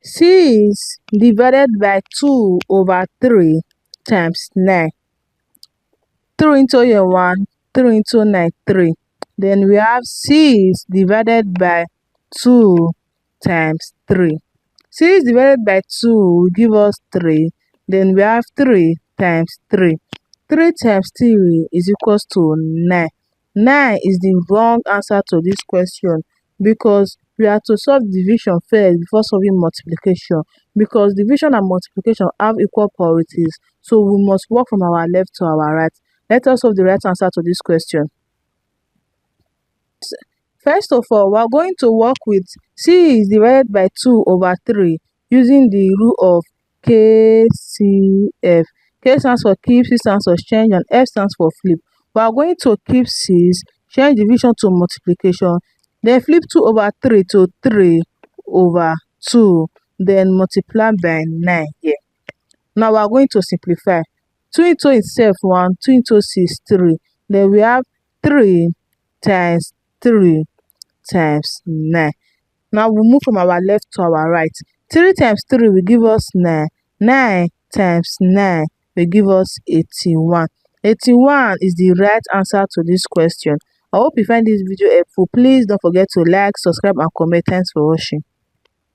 6 divided by 2 over 3 times 9. 3 into here 1, 3 into 9, 3. Then we have 6 divided by 2 times 3. 6 divided by 2 will give us 3. Then we have 3 times 3. 3 times 3 is equals to 9. 9 is the wrong answer to this question because we have to solve division first before solving multiplication, because division and multiplication have equal priorities, so we must work from our left to our right. Let us solve the right answer to this question. First of all, we are going to work with C is divided by 2 over 3 using the rule of KCF. K stands for keep, C stands for change, and F stands for flip. We are going to keep 6, change division to multiplication, then flip 2 over 3 to 3 over 2, then multiply by 9 here. Now we are going to simplify. 2 into itself 1, 2 into 6 3. Then we have 3 times 3 times 9. Now we move from our left to our right. 3 times 3 will give us 9. 9 times 9 will give us 81. 81 is the right answer to this question. I hope you find this video helpful. Please don't forget to like, subscribe, and comment. Thanks for watching.